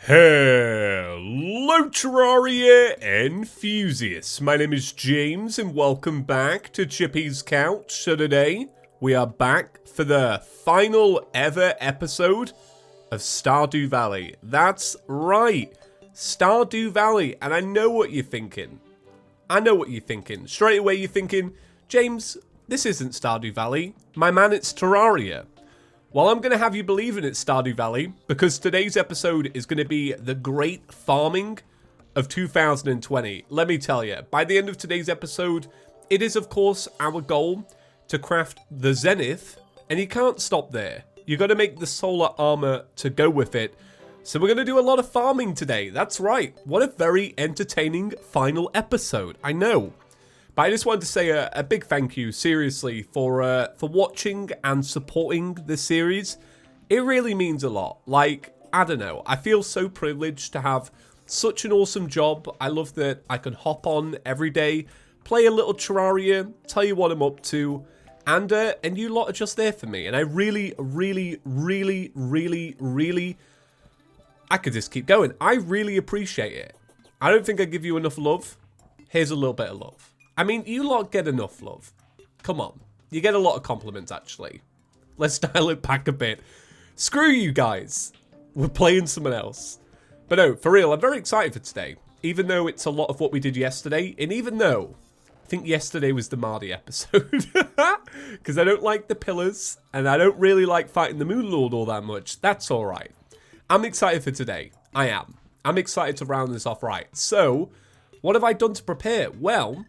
Hello Terraria enthusiasts, my name is James and welcome back to ChippysCouch. So today we are back for the final ever episode of Stardew Valley. That's right, Stardew Valley, and I know what you're thinking. Straight away you're thinking, James, this isn't Stardew Valley. My man, it's Terraria. Well, I'm going to have you believing it's Stardew Valley, because today's episode is going to be the great farming of 2020. Let me tell you, by the end of today's episode, it is, of course, our goal to craft the Zenith, and you can't stop there. You've got to make the solar armor to go with it. So we're going to do a lot of farming today. That's right. What a very entertaining final episode. I know. But I just wanted to say a big thank you, seriously, for watching and supporting this series. It really means a lot. Like, I don't know, I feel so privileged to have such an awesome job. I love that I can hop on every day, play a little Terraria, tell you what I'm up to, and you lot are just there for me. And I really, I could just keep going. I really appreciate it. I don't think I give you enough love. Here's a little bit of love. I mean, you lot get enough love. Come on. You get a lot of compliments, actually. Let's dial it back a bit. Screw you guys. We're playing someone else. But no, for real, I'm very excited for today. Even though it's a lot of what we did yesterday. And even though I think yesterday was the Mardy episode. Because I don't like the pillars. And I don't really like fighting the Moonlord all that much. That's alright. I'm excited for today. I am. I'm excited to round this off right. So, what have I done to prepare? Well,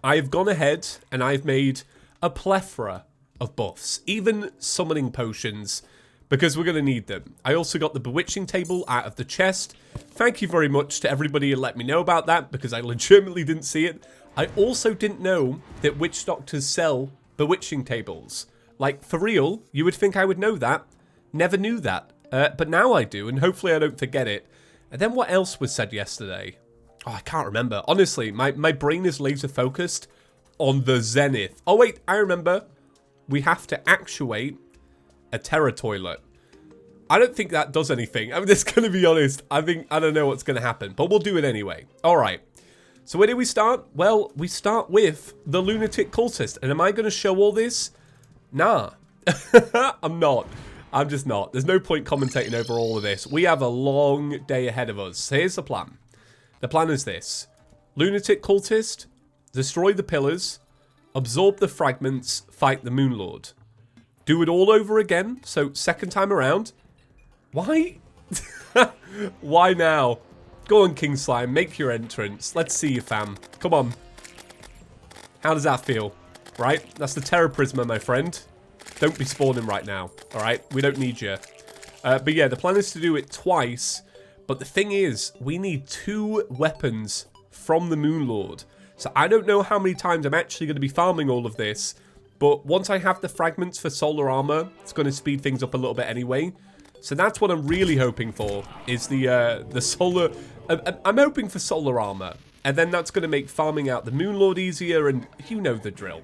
I've gone ahead and I've made a plethora of buffs, even summoning potions, because we're going to need them. I also got the bewitching table out of the chest. Thank you very much to everybody who let me know about that, because I legitimately didn't see it. I also didn't know that witch doctors sell bewitching tables. Like, for real, you would think I would know that. Never knew that. But now I do, and hopefully I don't forget it. And then what else was said yesterday? Oh, I can't remember. Honestly, my brain is laser focused on the Zenith. Oh, wait, I remember. We have to actuate a Terra toilet. I don't think that does anything. I'm just going to be honest. I don't know what's going to happen, but we'll do it anyway. All right. So where do we start? Well, we start with the Lunatic Cultist. And am I going to show all this? Nah. I'm not. I'm just not. There's no point commentating over all of this. We have a long day ahead of us. So here's the plan. The plan is this. Lunatic Cultist, destroy the pillars, absorb the fragments, fight the Moonlord. Do it all over again, so second time around. Why? Why now? Go on, King Slime, make your entrance. Let's see you, fam. Come on. How does that feel? Right? That's the Terra Prisma, my friend. Don't be spawning right now, alright? We don't need you. But yeah, the plan is to do it twice. But the thing is, we need 2 weapons from the Moonlord. So I don't know how many times I'm actually going to be farming all of this. But once I have the fragments for solar armor, it's going to speed things up a little bit anyway. So that's what I'm really hoping for, is the solar... I'm hoping for solar armor. And then that's going to make farming out the Moonlord easier, and you know the drill.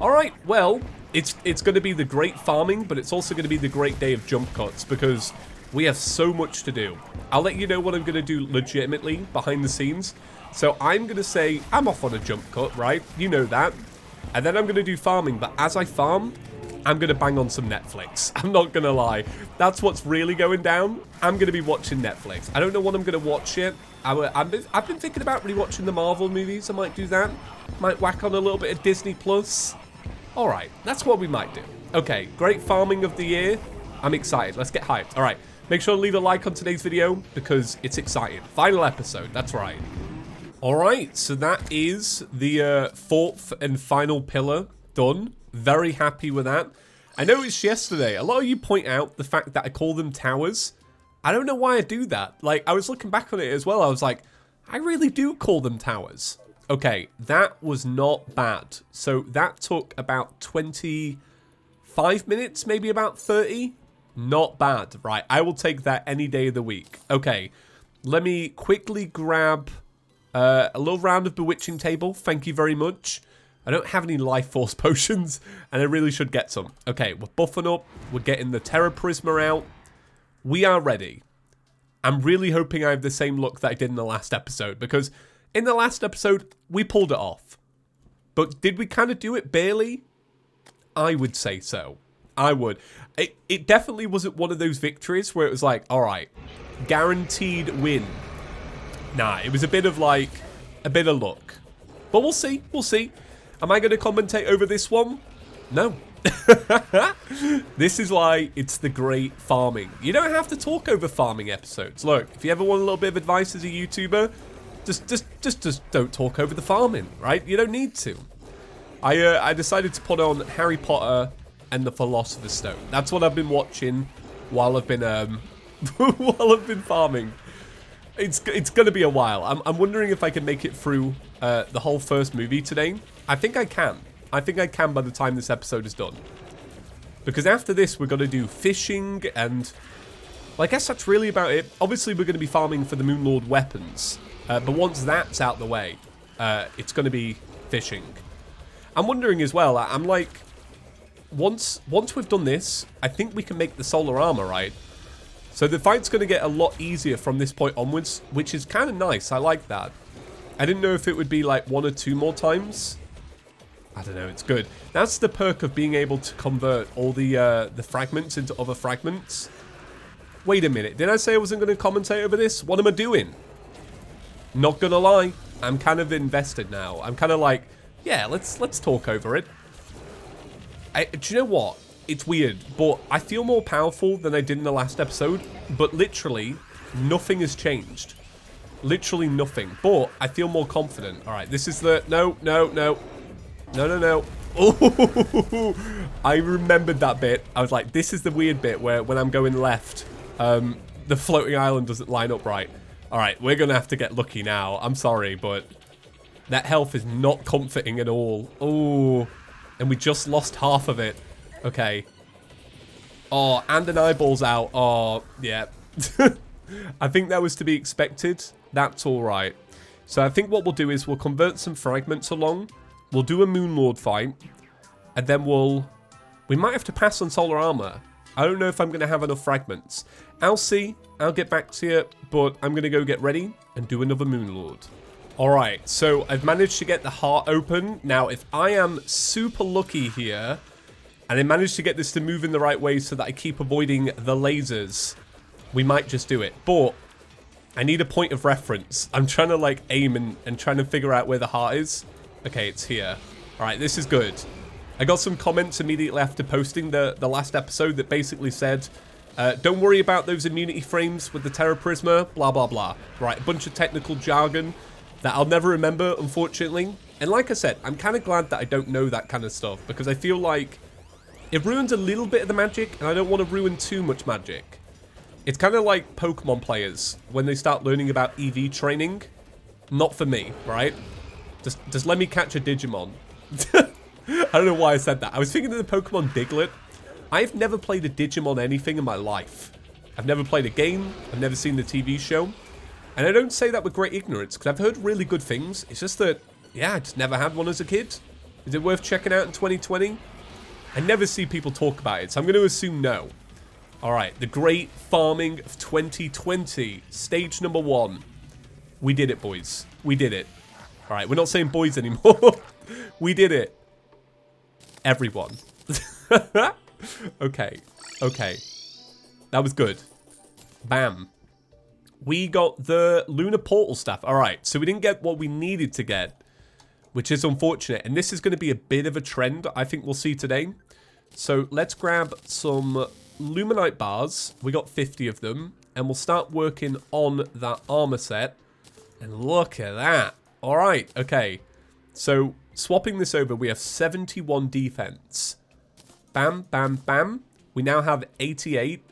Alright, well, it's going to be the great farming, but it's also going to be the great day of jump cuts, because we have so much to do. I'll let you know what I'm going to do legitimately behind the scenes. So I'm going to say I'm off on a jump cut, right? You know that. And then I'm going to do farming. But as I farm, I'm going to bang on some Netflix. I'm not going to lie. That's what's really going down. I'm going to be watching Netflix. I don't know what I'm going to watch yet. I've been thinking about rewatching the Marvel movies. I might do that. Might whack on a little bit of Disney Plus. All right. That's what we might do. Okay. Great farming of the year. I'm excited. Let's get hyped. All right. Make sure to leave a like on today's video, because it's exciting. Final episode, that's right. Alright, so that is the 4th and final pillar done. Very happy with that. I noticed yesterday, a lot of you point out the fact that I call them towers. I don't know why I do that. Like, I was looking back on it as well. I was like, I really do call them towers. Okay, that was not bad. So that took about 25 minutes, maybe about 30. Not bad, right? I will take that any day of the week. Okay, let me quickly grab a little round of bewitching table. Thank you very much. I don't have any life force potions, and I really should get some. Okay, we're buffing up. We're getting the Terra Prisma out. We are ready. I'm really hoping I have the same luck that I did in the last episode, because in the last episode, we pulled it off. But did we kind of do it barely? I would say so. I would. It definitely wasn't one of those victories where it was like, all right, guaranteed win. Nah, it was a bit of like, a bit of luck. But we'll see, we'll see. Am I going to commentate over this one? No. This is why it's the great farming. You don't have to talk over farming episodes. Look, if you ever want a little bit of advice as a YouTuber, just don't talk over the farming, right? You don't need to. I decided to put on Harry Potter and the Philosopher's Stone. That's what I've been watching while I've been while I've been farming. It's gonna be a while. I'm wondering if I can make it through the whole first movie today. I think I can. I think I can by the time this episode is done. Because after this, we're gonna do fishing and, well, I guess that's really about it. Obviously, we're gonna be farming for the Moonlord weapons. But once that's out the way, it's gonna be fishing. I'm wondering as well, I'm like, once we've done this, I think we can make the solar armor, right? So the fight's going to get a lot easier from this point onwards, which is kind of nice. I like that. I didn't know if it would be like 1 or 2 more times. I don't know, it's good. That's the perk of being able to convert all the fragments into other fragments. Wait a minute, did I say I wasn't going to commentate over this? What am I doing? Not gonna lie, I'm kind of invested now. I'm kind of like, yeah, let's talk over it. Do you know what? It's weird, but I feel more powerful than I did in the last episode. But literally, nothing has changed. Literally nothing. But I feel more confident. All right, this is the... No. Oh, I remembered that bit. I was like, this is the weird bit where when I'm going left, the floating island doesn't line up right. All right, we're going to have to get lucky now. I'm sorry, but that health is not comforting at all. Oh, and we just lost half of it. Okay. Oh, and an eyeball's out. Oh, yeah. I think that was to be expected. That's all right. So I think what we'll do is we'll convert some fragments along. We'll do a Moonlord fight. And then we might have to pass on solar armor. I don't know if I'm going to have enough fragments. I'll see. I'll get back to you. But I'm going to go get ready and do another Moonlord. Alright, so I've managed to get the heart open. Now, if I am super lucky here, and I manage to get this to move in the right way so that I keep avoiding the lasers, we might just do it. But I need a point of reference. I'm trying to like aim and trying to figure out where the heart is. Okay, it's here. Alright, this is good. I got some comments immediately after posting the last episode that basically said, don't worry about those immunity frames with the Terra Prisma, blah, blah, blah. Right, a bunch of technical jargon that I'll never remember, unfortunately. And like I said, I'm kind of glad that I don't know that kind of stuff, because I feel like it ruins a little bit of the magic, and I don't want to ruin too much magic. It's kind of like Pokemon players when they start learning about EV training. Not for me, right? Just let me catch a Digimon. I don't know why I said that. I was thinking of the Pokemon Diglett. I've never played a Digimon anything in my life. I've never played a game. I've never seen the TV show. And I don't say that with great ignorance, because I've heard really good things. It's just that, yeah, I just never had one as a kid. Is it worth checking out in 2020? I never see people talk about it, so I'm going to assume no. Alright, the great farming of 2020. Stage number 1. We did it, boys. We did it. Alright, we're not saying boys anymore. We did it. Everyone. Okay. Okay. That was good. Bam. We got the Lunar Portal Staff. Alright, so we didn't get what we needed to get, which is unfortunate. And this is going to be a bit of a trend I think we'll see today. So let's grab some Luminite bars. We got 50 of them. And we'll start working on that armor set. And look at that. Alright, okay. So swapping this over, we have 71 defense. Bam, bam, bam. We now have 88.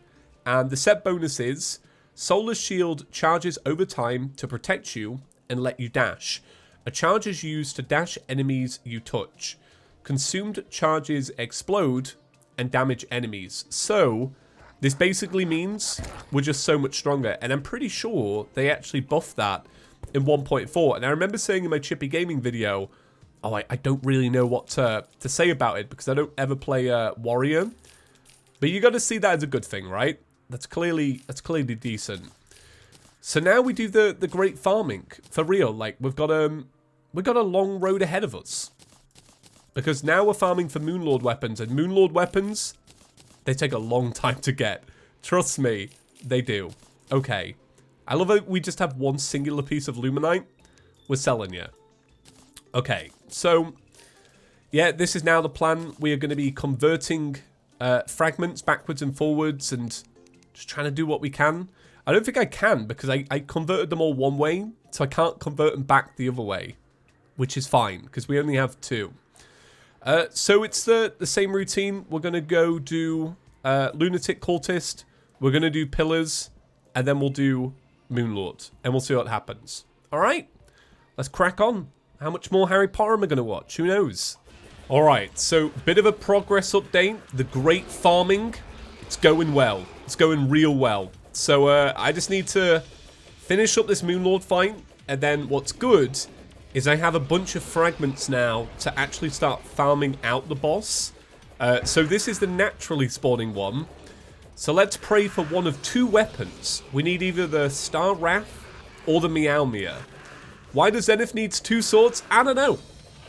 And the set bonus is... Solar Shield charges over time to protect you and let you dash. A charge is used to dash enemies you touch. Consumed charges explode and damage enemies. So, this basically means we're just so much stronger. And I'm pretty sure they actually buffed that in 1.4. And I remember saying in my Chippy Gaming video, oh, I don't really know what to say about it because I don't ever play Warrior. But you got to see that as a good thing, right? That's clearly decent. So now we do the great farming. For real, like, we've got a long road ahead of us. Because now we're farming for Moonlord weapons, and Moonlord weapons, they take a long time to get. Trust me, they do. Okay. I love it. We just have one singular piece of Luminite. We're selling you. Okay, so, yeah, this is now the plan. We are going to be converting fragments backwards and forwards and just trying to do what we can. I don't think I can because I converted them all one way, so I can't convert them back the other way, which is fine because we only have 2. So it's the same routine. We're going to go do Lunatic Cultist, we're going to do Pillars, and then we'll do Moonlord, and we'll see what happens. Alright, let's crack on. How much more Harry Potter am I going to watch? Who knows? Alright, so bit of a progress update. The great farming, it's going well. It's going real well. So I just need to finish up this Moonlord fight, and then what's good is I have a bunch of fragments now to actually start farming out the boss. So this is the naturally spawning one. So let's pray for one of 2 weapons. We need either the Star Wrath or the Meowmere. Why does Zenith needs 2 swords? I don't know.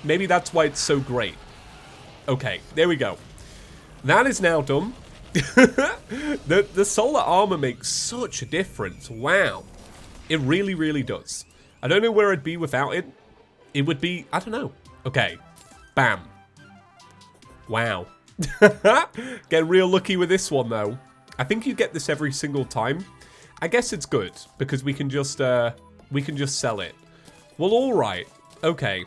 Maybe that's why it's so great. Okay, there we go. That is now done. the solar armor makes such a difference. Wow. It really, really does. I don't know where I'd be without it. It would be, I don't know. Okay. Bam. Wow. Get real lucky with this one, though. I think you get this every single time. I guess it's good, because we can just sell it. Well, alright. Okay.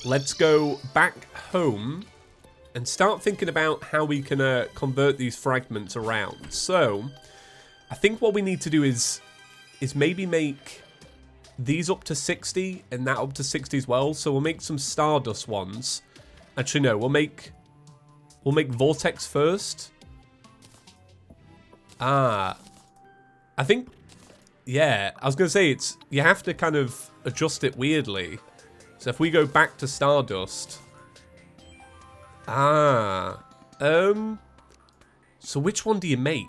Let's go back home and start thinking about how we can convert these fragments around. So, I think what we need to do is maybe make these up to 60 and that up to 60 as well. So we'll make some Stardust ones. Actually, no, we'll make Vortex first. I think, yeah, I was going to say you have to kind of adjust it weirdly. So if we go back to Stardust. So which one do you make?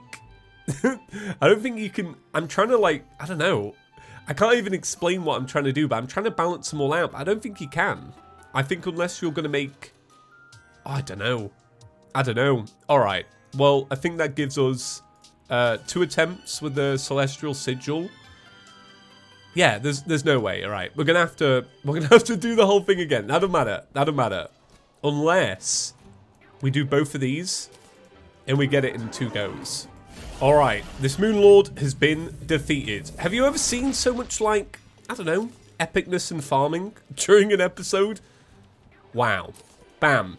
I don't think you can, I'm trying to I don't know. I can't even explain what I'm trying to do, but I'm trying to balance them all out. But I don't think you can. I think unless you're going to make, I don't know. Alright, well, I think that gives us 2 attempts with the Celestial Sigil. Yeah, there's no way. Alright, we're gonna have to do the whole thing again. That don't matter. Unless we do both of these and we get it in 2 goes. Alright, this Moonlord has been defeated. Have you ever seen so much, I don't know, epicness and farming during an episode? Wow. Bam.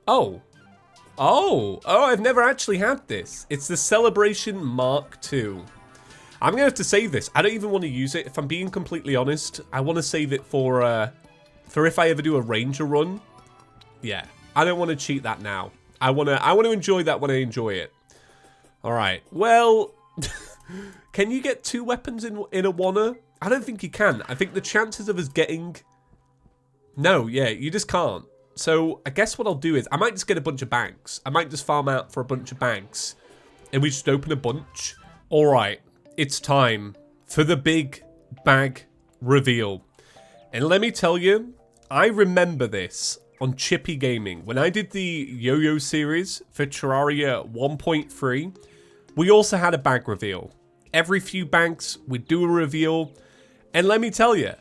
Oh, I've never actually had this. It's the Celebration Mark II. I'm going to have to save this. I don't even want to use it. If I'm being completely honest, I want to save it for if I ever do a Ranger run. Yeah, I don't want to cheat that now. I want to enjoy that when I enjoy it. All right. Well, can you get 2 weapons in a wanna? I don't think you can. I think the chances of us getting... No, yeah, you just can't. So I guess what I'll do is I might just get a bunch of bags. I might just farm out for a bunch of bags. And we just open a bunch. All right. It's time for the big bag reveal. And let me tell you, I remember this on Chippy Gaming. When I did the Yo-Yo series for Terraria 1.3, we also had a bag reveal. Every few bags, we'd do a reveal. And let me tell you,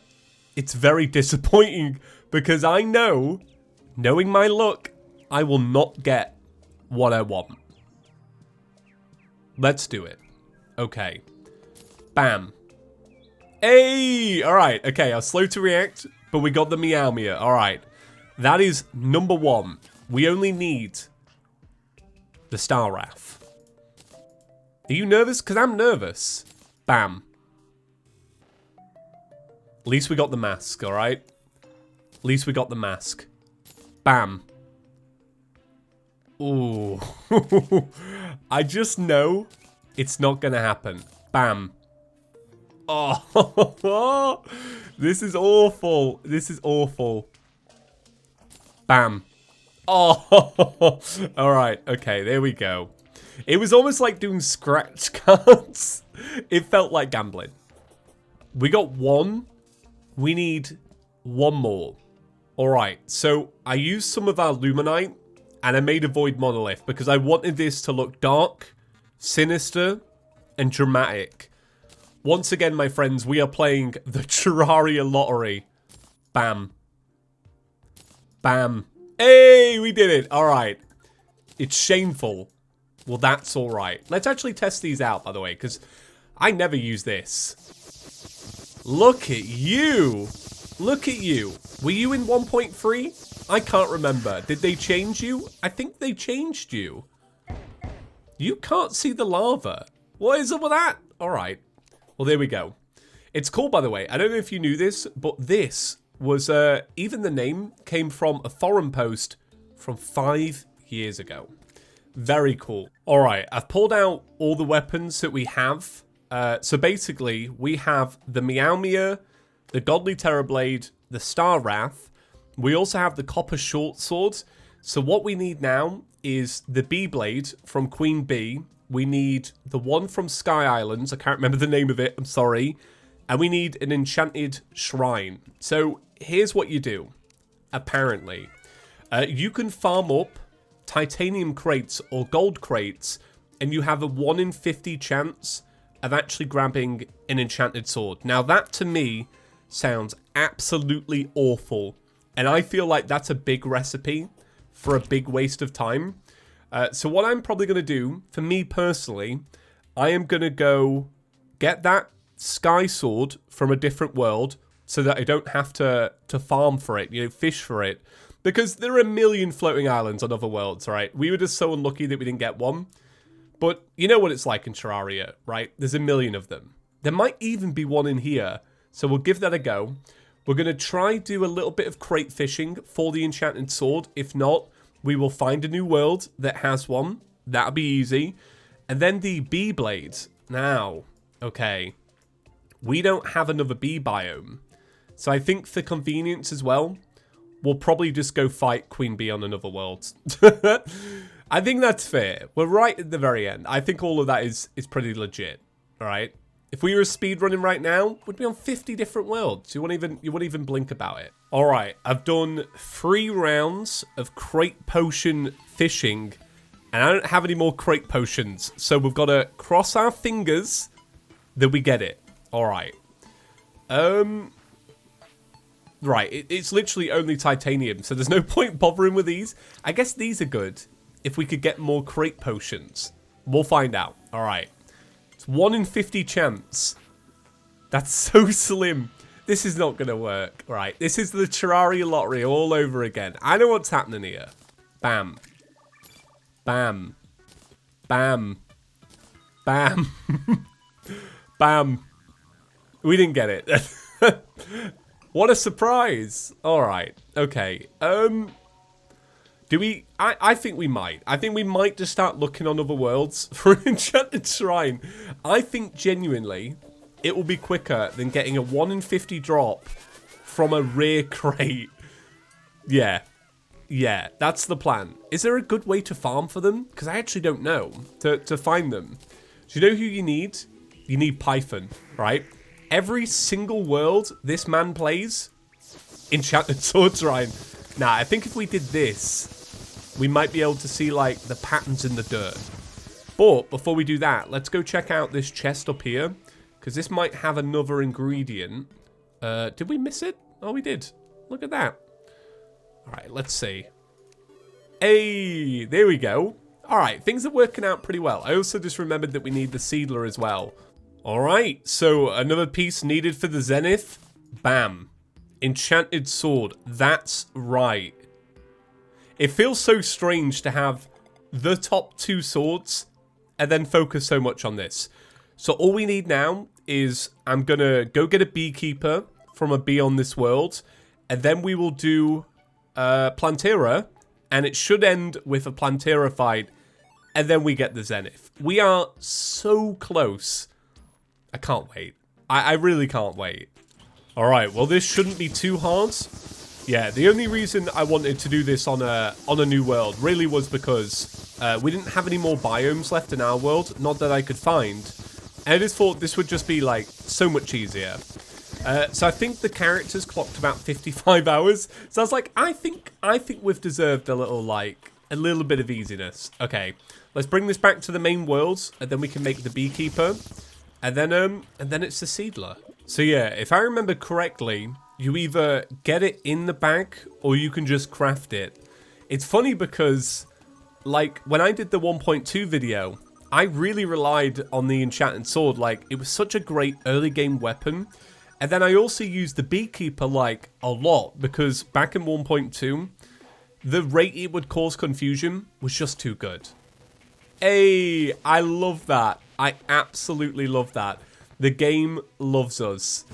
it's very disappointing because I know, knowing my luck, I will not get what I want. Let's do it. Okay. Bam. Hey! Alright, okay, I was slow to react, but we got the Meowmere. Alright. That is number 1. We only need the Star Wrath. Are you nervous? Because I'm nervous. Bam. At least we got the mask, alright? At least we got the mask. Bam. Ooh. I just know it's not going to happen. Bam. Oh, this is awful. This is awful. Bam. Oh, all right. Okay, there we go. It was almost like doing scratch cards. It felt like gambling. We got one. We need one more. Alright, so I used some of our Luminite and I made a Void Monolith because I wanted this to look dark, sinister, and dramatic. Once again, my friends, we are playing the Terraria lottery. Bam. Bam. Hey, we did it. Alright. It's shameful. Well, that's alright. Let's actually test these out, by the way, because I never use this. Look at you. Look at you. Were you in 1.3? I can't remember. Did they change you? I think they changed you. You can't see the lava. What is up with that? Alright. Well, there we go. It's cool, by the way. I don't know if you knew this, but this was, even the name came from a forum post from 5 years ago. Very cool. Alright, I've pulled out all the weapons that we have. So basically, we have the Meow, the Godly Terrorblade, the Star Wrath. We also have the Copper Short Sword. So what we need now is the Bee-Blade from Queen Bee. We need the one from Sky Islands. I can't remember the name of it. I'm sorry. And we need an Enchanted Shrine. So here's what you do. Apparently, you can farm up titanium crates or gold crates, and you have a 1 in 50 chance of actually grabbing an enchanted sword. Now that to me sounds absolutely awful, and I feel like that's a big recipe for a big waste of time. So what I'm probably going to do, for me personally, I am going to go get that sky sword from a different world so that I don't have to farm for it, you know, fish for it. Because there are a million floating islands on other worlds, right? We were just so unlucky that we didn't get one. But you know what it's like in Terraria, right? There's a million of them. There might even be one in here. So we'll give that a go. We're going to try do a little bit of crate fishing for the enchanted sword. If not, we will find a new world that has one. That'll be easy. And then the bee blades. Now, okay. We don't have another bee biome. So I think for convenience as well, we'll probably just go fight Queen Bee on another world. I think that's fair. We're right at the very end. I think all of that is pretty legit. All right. If we were speedrunning right now, we'd be on 50 different worlds. You wouldn't even blink about it. All right. I've done 3 rounds of crate potion fishing, and I don't have any more crate potions. So we've got to cross our fingers that we get it. All right. Right, it's literally only titanium, so there's no point bothering with these. I guess these are good if we could get more crate potions. We'll find out. All right. It's 1 in 50 chance. That's so slim. This is not going to work. All right, this is the Terraria lottery all over again. I know what's happening here. Bam. Bam. Bam. Bam. Bam. We didn't get it. What a surprise. All right. Okay. Do we... I think we might. I think we might just start looking on other worlds for an enchanted shrine. I think genuinely it will be quicker than getting a 1 in 50 drop from a rare crate. Yeah. Yeah, that's the plan. Is there a good way to farm for them? Because I actually don't know to find them. Do you know who you need? You need Python, right? Every single world this man plays, enchanted sword shrine. Now, I think if we did this, we might be able to see, like, the patterns in the dirt. But before we do that, let's go check out this chest up here, because this might have another ingredient. Did we miss it? Oh, we did. Look at that. All right, let's see. Hey, there we go. All right, things are working out pretty well. I also just remembered that we need the seedler as well. All right, so another piece needed for the Zenith. Bam. Enchanted sword. That's right. It feels so strange to have the top 2 swords and then focus so much on this. So all we need now is I'm going to go get a beekeeper from a bee on this world. And then we will do Plantera. And it should end with a Plantera fight. And then we get the Zenith. We are so close. I can't wait. I really can't wait. Alright, well this shouldn't be too hard. Yeah, the only reason I wanted to do this on a new world really was because we didn't have any more biomes left in our world, not that I could find. And I just thought this would just be, like, so much easier. So I think the characters clocked about 55 hours. So I was like, I think we've deserved a little bit of easiness. Okay, let's bring this back to the main world, and then we can make the beekeeper, and then it's the seedler. So yeah, if I remember correctly, you either get it in the bag or you can just craft it. It's funny because, like, when I did the 1.2 video, I really relied on the enchanted sword. Like, it was such a great early game weapon. And then I also used the beekeeper, like, a lot, because back in 1.2, the rate it would cause confusion was just too good. Hey, I love that. I absolutely love that. The game loves us.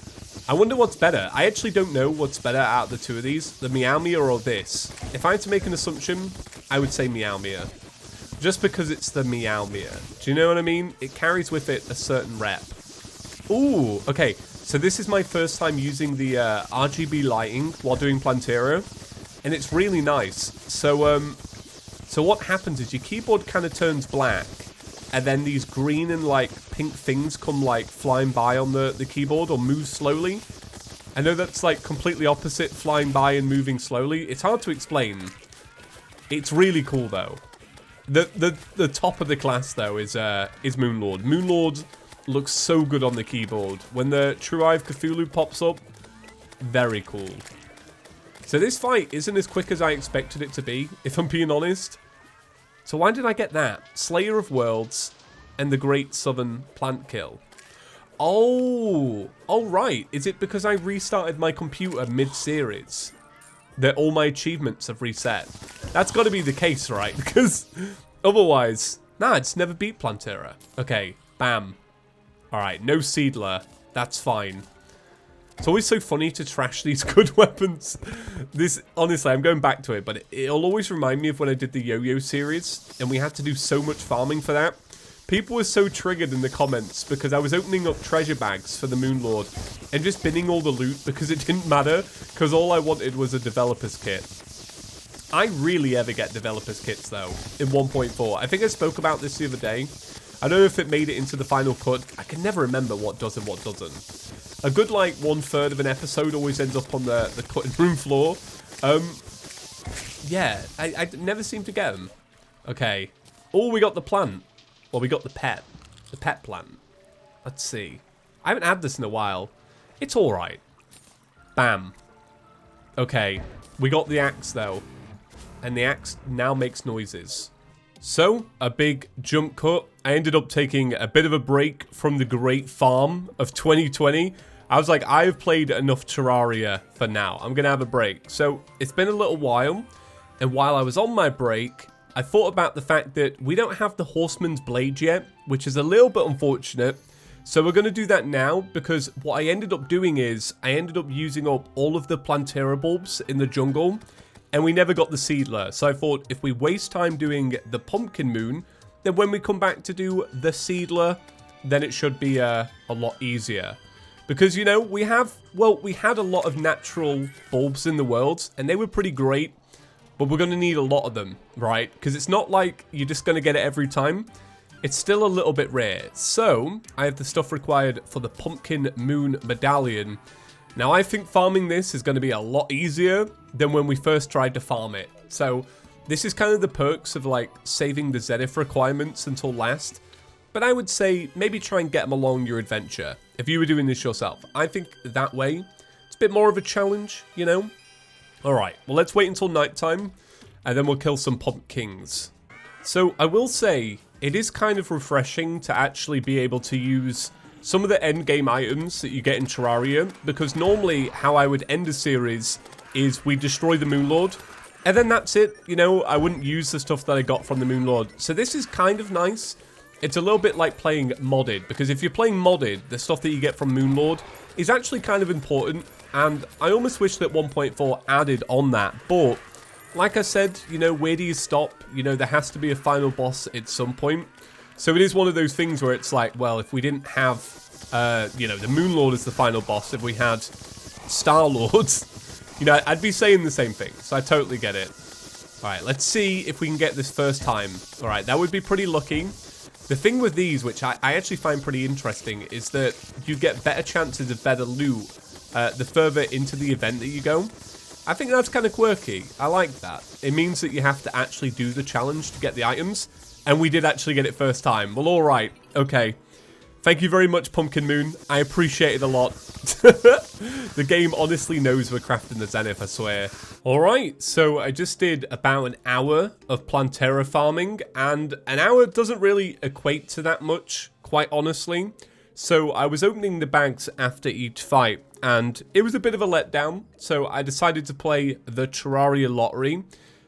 I wonder what's better. I actually don't know what's better out of the two of these, the Meowmere or this. If I had to make an assumption, I would say Meowmere. Just because it's the Meowmere. Do you know what I mean? It carries with it a certain rep. Ooh, okay. So this is my first time using the RGB lighting while doing Plantera, and it's really nice. So what happens is your keyboard kind of turns black, and then these green and like pink things come like flying by on the keyboard or move slowly. I know that's like completely opposite flying by and moving slowly. It's hard to explain. It's really cool though. The top of the class though is Moonlord. Moonlord looks so good on the keyboard. When the True Eye of Cthulhu pops up, very cool. So this fight isn't as quick as I expected it to be, if I'm being honest. So why did I get that? Slayer of Worlds and the Great Southern Plant Kill. Oh, right. Is it because I restarted my computer mid-series that all my achievements have reset? That's got to be the case, right? Because otherwise, nah, it's never beat Plantera. Okay, bam. Alright, no Seedler. That's fine. It's always so funny to trash these good weapons. This, honestly, I'm going back to it, but it'll always remind me of when I did the Yo-Yo series, and we had to do so much farming for that. People were so triggered in the comments because I was opening up treasure bags for the Moonlord and just binning all the loot because it didn't matter, because all I wanted was a developer's kit. I rarely ever get developer's kits, though, in 1.4. I think I spoke about this the other day. I don't know if it made it into the final cut. I can never remember what does and what doesn't. A good, like, 1/3 of an episode always ends up on the cutting room floor. Yeah, I never seem to get them. Okay. Oh, we got the plant. Well, we got the pet. The pet plant. Let's see. I haven't had this in a while. It's alright. Bam. Okay. We got the axe, though. And the axe now makes noises. So, a big jump cut. I ended up taking a bit of a break from the great farm of 2020. I was like, I have played enough Terraria for now. I'm going to have a break. So, it's been a little while. And while I was on my break, I thought about the fact that we don't have the Horseman's Blade yet, which is a little bit unfortunate. So we're going to do that now, because what I ended up doing is I ended up using up all of the Plantera bulbs in the jungle, and we never got the Seedler. So I thought if we waste time doing the Pumpkin Moon, then when we come back to do the Seedler, then it should be a lot easier. Because, you know, we had a lot of natural bulbs in the world, and they were pretty great. But we're going to need a lot of them, right? Because it's not like you're just going to get it every time. It's still a little bit rare. So, I have the stuff required for the Pumpkin Moon Medallion. Now, I think farming this is going to be a lot easier than when we first tried to farm it. So, this is kind of the perks of, like, saving the Zenith requirements until last. But I would say maybe try and get them along your adventure if you were doing this yourself. I think that way, it's a bit more of a challenge, you know? Alright, well let's wait until nighttime, and then we'll kill some pumpkins. So, I will say, it is kind of refreshing to actually be able to use some of the endgame items that you get in Terraria, because normally how I would end a series is we destroy the Moonlord, and then that's it, you know, I wouldn't use the stuff that I got from the Moonlord. So this is kind of nice. It's a little bit like playing modded, because if you're playing modded, the stuff that you get from Moonlord is actually kind of important. And I almost wish that 1.4 added on that, but like I said, you know, where do you stop? You know, there has to be a final boss at some point. So it is one of those things where it's like, well, if we didn't have, you know, the Moonlord as the final boss, if we had Star Lords, You know, I'd be saying the same thing, so I totally get it. All right, let's see if we can get this first time. All right, that would be pretty lucky. The thing with these, which I actually find pretty interesting, is that you get better chances of better loot the further into the event that you go. I think that's kind of quirky. I like that. It means that you have to actually do the challenge to get the items. And we did actually get it first time. Well, all right. Okay. Thank you very much, Pumpkin Moon. I appreciate it a lot. The game honestly knows we're crafting the Zenith, I swear. Alright, so I just did about an hour of Plantera farming, and an hour doesn't really equate to that much, quite honestly. So I was opening the bags after each fight, and it was a bit of a letdown, so I decided to play the Terraria lottery.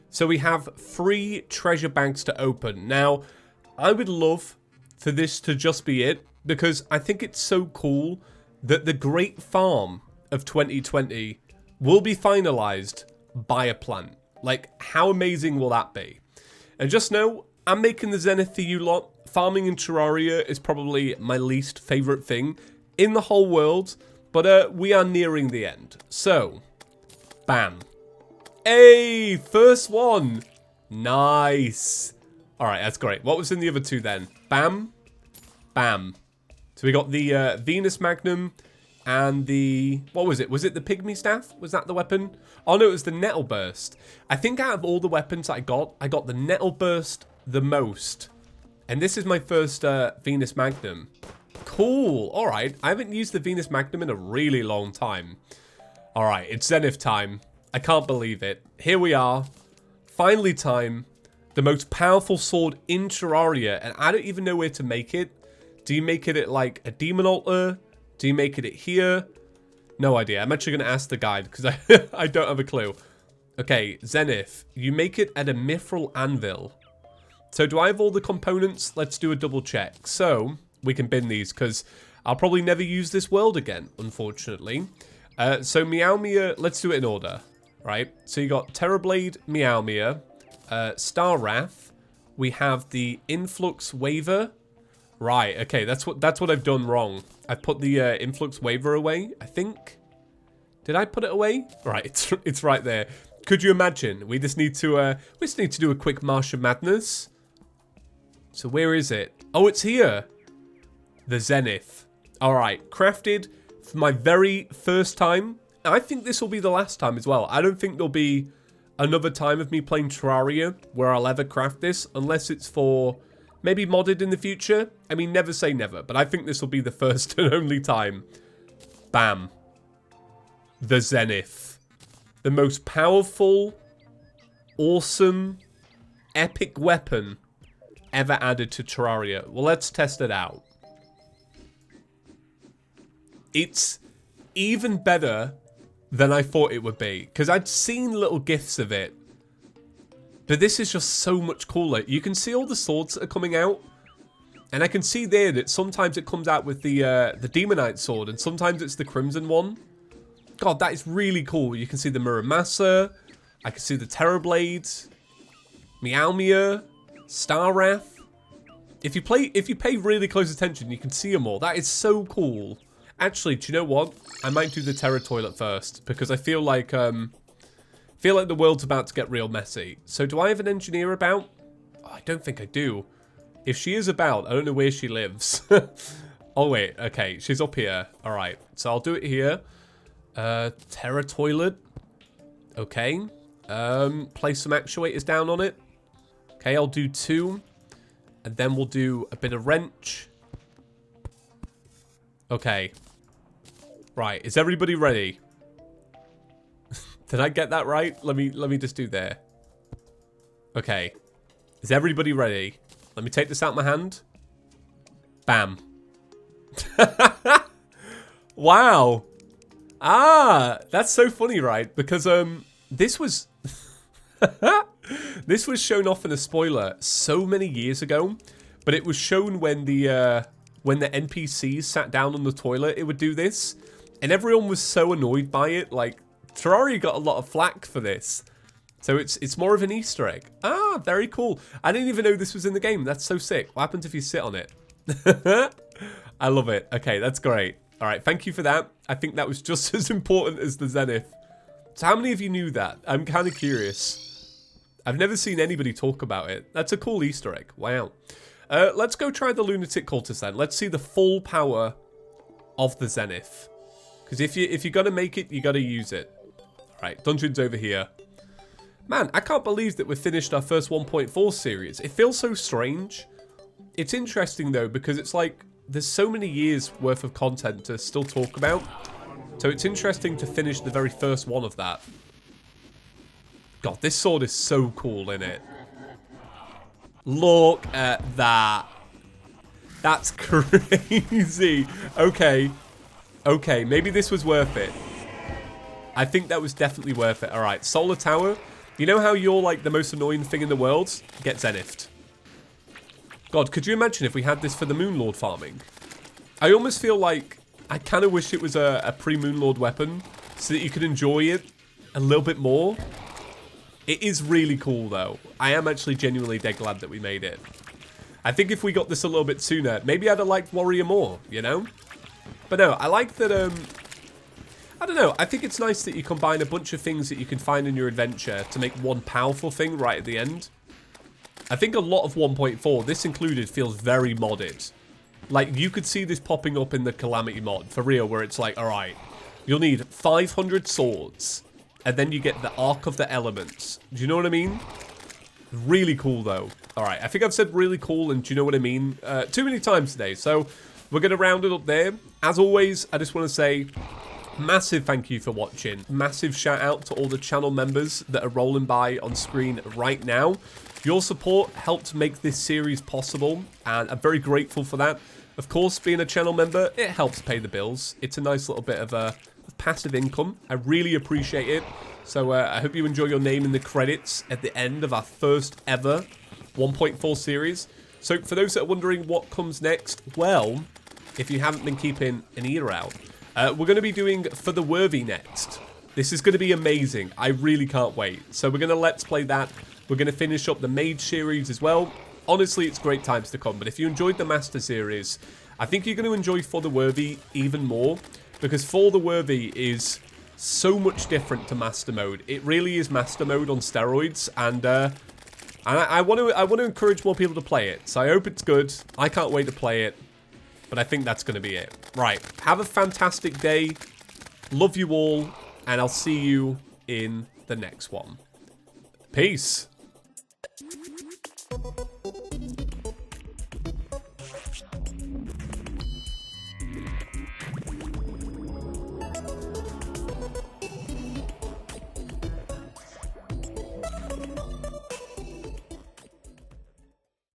So we have 3 treasure bags to open. Now, I would love for this to just be it, because I think it's so cool that the Great Farm of 2020 will be finalized by a plant. Like, how amazing will that be? And just know, I'm making the Zenith for you lot. Farming in Terraria is probably my least favorite thing in the whole world, but we are nearing the end. So, bam. Hey, first one. Nice. All right, that's great. What was in the other 2 then? Bam, bam. So we got the Venus Magnum and the... What was it? Was it the Pygmy Staff? Was that the weapon? Oh, no, it was the Nettle Burst. I think out of all the weapons I got the Nettle Burst the most. And this is my first Venus Magnum. Cool. All right. I haven't used the Venus Magnum in a really long time. All right. It's Zenith time. I can't believe it. Here we are. Finally time. The most powerful sword in Terraria. And I don't even know where to make it. Do you make it at like a demon altar? Do you make it at here? No idea. I'm actually going to ask the guide because I don't have a clue. Okay, Zenith. You make it at a mithril anvil. So do I have all the components? Let's do a double check. So we can bin these because I'll probably never use this world again, unfortunately. So Meowmere, let's do it in order, right? So you got Terrorblade, Meowmere, Star Wrath. We have the Influx Waver. Right, okay, that's what I've done wrong. I put the Influx Waver away, I think. Did I put it away? Right, it's right there. Could you imagine? We just need to do a quick Marsh of Madness. So where is it? Oh, it's here. The Zenith. All right, crafted for my very first time. I think this will be the last time as well. I don't think there'll be another time of me playing Terraria where I'll ever craft this, unless it's for maybe modded in the future. I mean, never say never, but I think this will be the first and only time. Bam. The Zenith. The most powerful, awesome, epic weapon ever added to Terraria. Well, let's test it out. It's even better than I thought it would be, because I'd seen little gifs of it. But this is just so much cooler. You can see all the swords that are coming out. And I can see there that sometimes it comes out with the Demonite sword, and sometimes it's the Crimson one. God, that is really cool. You can see the Muramasa. I can see the Terrorblades. Meowmere. Star Wrath. If you pay really close attention, you can see them all. That is so cool. Actually, do you know what? I might do the Terror Toilet first, because I feel like the world's about to get real messy. So do I have an engineer about? Oh, I don't think I do. If she is about, I don't know where she lives. Oh, wait. Okay, she's up here. All right. So I'll do it here. Terror Toilet. Okay. Place some actuators down on it. Okay, I'll do 2. And then we'll do a bit of wrench. Okay. Right. Is everybody ready? Did I get that right? Let me just do there. Okay. Is everybody ready? Let me take this out of my hand. Bam. Wow. Ah, that's so funny, right? Because this was this was shown off in a spoiler so many years ago, but it was shown when the NPCs sat down on the toilet, it would do this, and everyone was so annoyed by it. Like, Terraria got a lot of flack for this. So it's more of an Easter egg. Ah, very cool. I didn't even know this was in the game. That's so sick. What happens if you sit on it? I love it. Okay, that's great. All right, thank you for that. I think that was just as important as the Zenith. So how many of you knew that? I'm kind of curious. I've never seen anybody talk about it. That's a cool Easter egg. Wow. Let's go try the Lunatic Cultist then. Let's see the full power of the Zenith. Because if you're going to make it, you got to use it. Alright, dungeons over here. Man, I can't believe that we've finished our first 1.4 series. It feels so strange. It's interesting though, because it's like there's so many years worth of content to still talk about. So it's interesting to finish the very first one of that. God, this sword is so cool in it. Look at that. That's crazy. Okay. Okay, maybe this was worth it. I think that was definitely worth it. Alright, Solar Tower. You know how you're like the most annoying thing in the world? Get Zenithed. God, could you imagine if we had this for the Moonlord farming? I almost feel like I kind of wish it was a pre-Moonlord weapon so that you could enjoy it a little bit more. It is really cool though. I am actually genuinely dead glad that we made it. I think if we got this a little bit sooner, maybe I'd have liked Warrior more, you know? But no, I like that, I don't know, I think it's nice that you combine a bunch of things that you can find in your adventure to make one powerful thing right at the end. I think a lot of 1.4, this included, feels very modded. Like, you could see this popping up in the Calamity mod, for real, where it's like, alright, you'll need 500 swords, and then you get the Arc of the Elements. Do you know what I mean? Really cool, though. Alright, I think I've said really cool, and do you know what I mean? Too many times today, so we're going to round it up there. As always, I just want to say, massive thank you for watching. Massive shout out to all the channel members that are rolling by on screen right now. Your support helped make this series possible, and I'm very grateful for that. Of course, being a channel member, it helps pay the bills. It's a nice little bit of a passive income. I really appreciate it. So I hope you enjoy your name in the credits at the end of our first ever 1.4 series. So for those that are wondering what comes next, well, if you haven't been keeping an ear out, we're going to be doing For the Worthy next. This is going to be amazing. I really can't wait. So we're going to let's play that. We're going to finish up the Mage series as well. Honestly, it's great times to come. But if you enjoyed the Master series, I think you're going to enjoy For the Worthy even more. Because For the Worthy is so much different to Master Mode. It really is Master Mode on steroids. And I want to encourage more people to play it. So I hope it's good. I can't wait to play it. But I think that's going to be it. Right. Have a fantastic day. Love you all. And I'll see you in the next one. Peace.